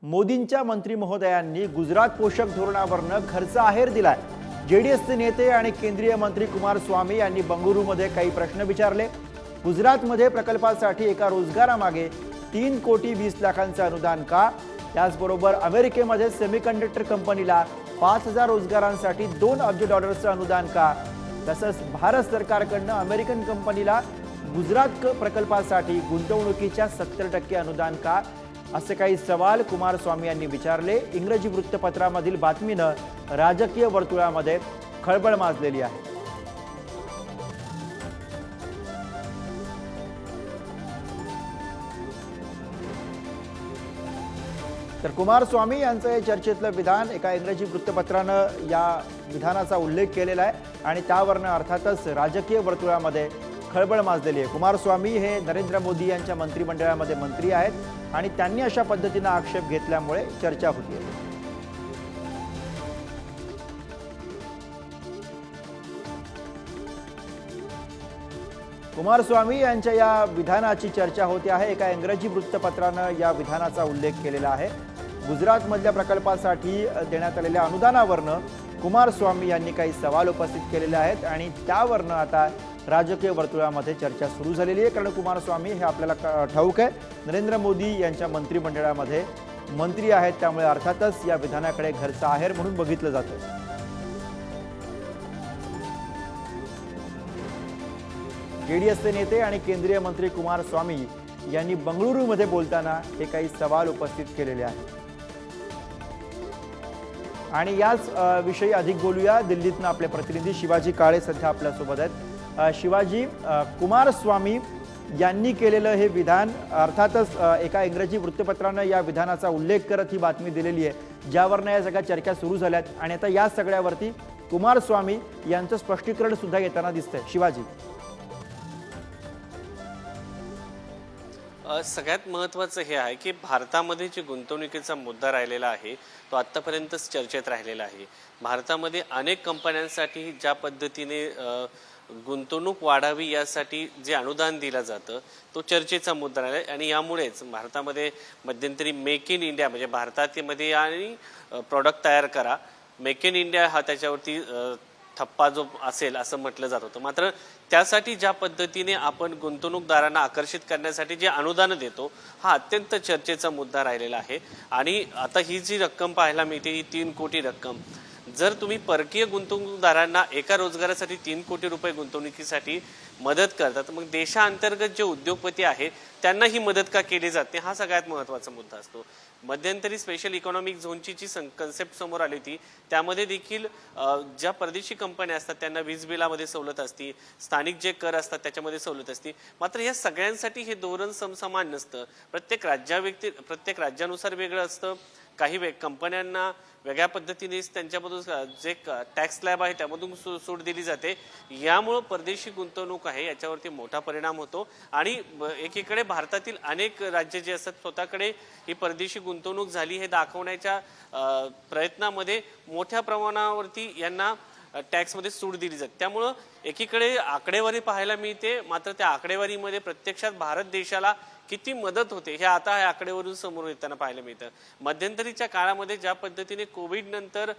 मोदींच्या मंत्री महोदयांनी गुजरात पोषक धोरणावरनं खर्च आहेर दिलाय। जेडीएसचे नेते आणि केंद्रीय मंत्री कुमारस्वामी यांनी बंगळुरूमध्ये काही प्रश्न विचारले। गुजरातमध्ये प्रकल्पासाठी एका रोजगारामागे 3 कोटी 20 लाखांचे अनुदान का? त्याचबरोबर अमेरिकेमध्ये सेमीकंडक्टर कंपनीला 5000 रोजगारांसाठी 2 अब्ज डॉलर्सचे अनुदान का? तसंच भारत सरकारकडनं अमेरिकन कंपनीला गुजरात प्रकल्पासाठी गुंतवणुकीच्या 70% अनुदान का? असे काही सवाल कुमारस्वामी यांनी विचारले। इंग्रजी वृत्तपत्रामधील बातमीनं राजकीय वर्तुळामध्ये खळबळ माजलेली आहे। तर कुमारस्वामी यांचं हे चर्चेतलं विधान एका इंग्रजी वृत्तपत्रानं या विधानाचा उल्लेख केलेला आहे आणि त्यावरनं अर्थातच राजकीय वर्तुळामध्ये खळबळ माजलेली आहे। कुमारस्वामी हे नरेंद्र मोदी यांच्या मंत्रिमंडळामध्ये मंत्री आहेत आणि त्यांनी अशा पद्धतीने आक्षेप घेतल्यामुळे चर्चा होती आहे। कुमारस्वामी यांच्या या विधानाची चर्चा होते आहे। एका इंग्रजी वृत्तपत्रानं या विधानाचा उल्लेख केलेला आहे। गुजरातमधल्या प्रकल्पासाठी देण्यात आलेल्या अनुदानावरनं कुमारस्वामी यांनी काही सवाल उपस्थित केलेले आहेत आणि त्यावरनं आता राजकीय वर्तुळामध्ये चर्चा सुरू झालेली आहे। कारण कुमारस्वामी हे आपल्याला ठाऊक आहे नरेंद्र मोदी यांच्या मंत्रिमंडळामध्ये मंत्री आहेत, त्यामुळे अर्थातच या विधानाकडे घरचा आहेर म्हणून बघितलं जातं। जेडीएसचे नेते आणि केंद्रीय मंत्री कुमारस्वामी यांनी बंगळुरूमध्ये बोलताना हे काही सवाल उपस्थित केलेले आहेत आणि याच विषयी अधिक बोलूया। दिल्लीतनं आपले प्रतिनिधी शिवाजी काळे सध्या आपल्यासोबत आहेत। शिवाजी, कुमारस्वामी यांनी केलेलं हे विधान अर्थातच एका इंग्रजी वृत्तपत्रानं या विधानाचा उल्लेख करत ही बातमी दिलेली आहे, ज्यावरनं या सगळ्या चर्चा सुरू झाल्यात आणि आता या सगळ्यावरती कुमारस्वामी यांचं स्पष्टीकरण सुद्धा येताना दिसतंय। शिवाजी, सगळ्यात महत्त्वाचं हे आहे की भारतामध्ये जे गुंतवणुकीचा मुद्दा राहिलेला आहे तो आत्तापर्यंतच चर्चेत राहिलेला आहे। भारतामध्ये अनेक कंपन्यांसाठी ज्या पद्धतीने गुंतवणूक वाढावी यासाठी जे अनुदान दिलं जातं तो चर्चेचा मुद्दा आहे आणि यामुळेच भारतामध्ये मध्यंतरी मेक इन इंडिया म्हणजे भारतामध्ये आणि प्रॉडक्ट तयार करा, मेक इन इंडिया हा त्याच्यावरती ठप्पा जो असेल असं म्हटलं जात होतं। मात्र त्यासाठी ज्या पद्धतीने आपण गुंतवणूकदारांना आकर्षित करण्यासाठी जे अनुदान देतो हा अत्यंत चर्चेचा मुद्दा राहिलेला आहे। आणि आता ही जी रक्कम पाहायला मिळते ही 3 कोटी रक्कम, जर तुम्ही परकीय गुंतवणूकदारांना एका रोजगारासाठी 3 कोटी रुपये गुंतवणुकीसाठी मदत करता तर मग देशांतर्गत जे उद्योगपती आहेत त्यांना ही मदत का केली जाते हा सगळ्यात महत्त्वाचा मुद्दा असतो। मध्यंतरी स्पेशल इकॉनॉमिक झोनची जी कन्सेप्ट समोर आली होती त्यामध्ये देखील ज्या परदेशी कंपन्या असतात त्यांना वीज बिलामध्ये सवलत असती, स्थानिक जे कर असतात त्याच्यामध्ये सवलत असती। मात्र या सगळ्यांसाठी हे धोरण समसमान नसतं, प्रत्येक राज्यानुसार वेगळं असतं। काही कंपन्यांना वेगळ्या पद्धतीने त्यांच्यामधून जे टॅक्स स्लॅब आहे त्यामधून सूट दिली जाते, यामुळे परदेशी गुंतवणूक आहे याच्यावरती मोठा परिणाम होतो। आणि एकीकडे भारतातील अनेक राज्य जे असतात स्वतःकडे ही परदेशी गुंतवणूक झाली हे दाखवण्याच्या प्रयत्नामध्ये मोठ्या प्रमाणावरती यांना टॅक्समध्ये सूट दिली जाते। त्यामुळं एकीकडे आकडेवारी पाहायला मिळते, मात्र त्या आकडेवारीमध्ये प्रत्यक्षात भारत देशाला किती मदत होते हे आता या आकडेवरून समोर येताना पाहायला मिळतं। मध्यंतरीच्या काळामध्ये ज्या पद्धतीने कोविड नंतर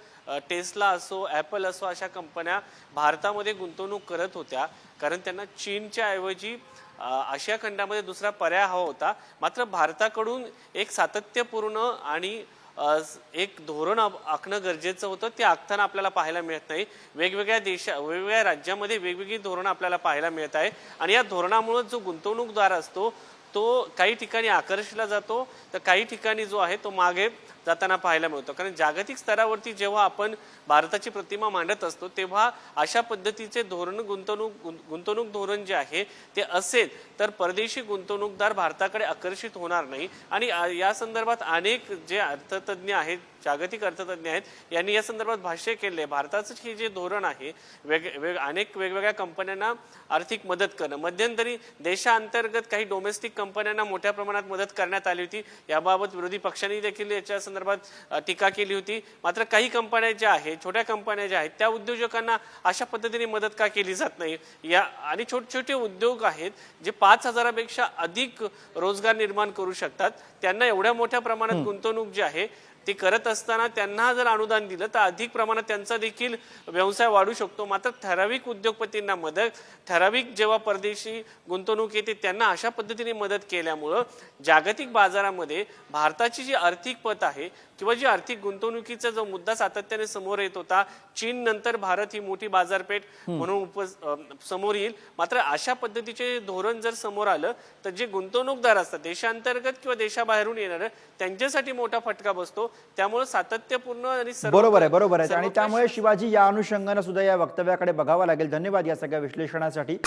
टेस्ला असो, ॲपल असो अशा कंपन्या भारतामध्ये गुंतवणूक करत होत्या, कारण त्यांना चीनच्या ऐवजी आशिया खंडामध्ये दुसरा पर्याय हवा होता। मात्र भारताकडून एक सातत्यपूर्ण आणि एक धोरण आखणं गरजेचं होतं, ते आखताना आपल्याला पाहायला मिळत नाही। वेगवेगळ्या राज्यामध्ये वेगवेगळी धोरणं आपल्याला पाहायला मिळत आहे आणि या धोरणामुळे जो गुंतवणूकदार असतो तो काही ठिकाणी आकर्षला जातो तर काही ठिकाणी जो आहे तो मागे जाताना पाहायला मिळतो। कारण जागतिक स्तरावरती जेव्हा आपण भारताची प्रतिमा मांडत असतो तेव्हा अशा पद्धतीचे धोरण गुंतवणूक धोरण जे आहे ते असेल तर परदेशी गुंतवणूकदार भारताकडे आकर्षित होणार नाही। आणि या संदर्भात अनेक जे अर्थतज्ञ आहेत, जागतिक अर्थतज्ञ आहेत, यांनी या संदर्भात भाष्य केले। भारताचं हे जे धोरण आहे अनेक वेगवेगळ्या कंपन्यांना आर्थिक मदत करणं, मध्यंतरी देशांतर्गत काही डोमेस्टिक कंपन्यांना मोठ्या प्रमाणात मदत करण्यात आली होती. याबाबत विरोधी पक्षांनी देखील याच्या संदर्भात टीका केली होती. मात्र काही कंपन्या ज्या आहेत, छोट्या कंपन्या ज्या आहेत, त्या उद्योजकांना अशा पद्धतीने मदत का केली जात नाही? या आणि छोटे छोटे उद्योग आहेत जे 5,000 पेक्षा अधिक रोजगार निर्माण करू शकतात, त्यांना एवढ्या मोठ्या प्रमाणात गुंतवणूक जी आहे ते करत असताना त्यांना जर अनुदान दिलं तर अधिक प्रमाणात त्यांचा देखील व्यवसाय वाढू शकतो. मात्र ठराविक उद्योगपतींना मदत, ठराविक जेव्हा परदेशी गुंतवणूक येते त्यांना अशा पद्धतीने मदत केल्यामुळं जागतिक बाजारामध्ये भारताची जी आर्थिक पत आहे किंवा जी आर्थिक गुंतवणुकीचा जो मुद्दा सातत्याने समोर येत होता, चीन नंतर भारत ही मोठी बाजारपेठ म्हणून समोर येईल. मात्र अशा पद्धतीचे धोरण जर समोर आलं तर जे गुंतवणूकदार असतात देशांतर्गत किंवा देशाबाहेरून येणार त्यांच्यासाठी मोठा फटका बसतो. त्यामुळे सातत्यपूर्ण आणि बरोबर आहे आणि त्यामुळे शिवाजी या अनुषंगाने सुद्धा या वक्तव्याकडे बघावं लागेल. धन्यवाद या सगळ्या विश्लेषणासाठी.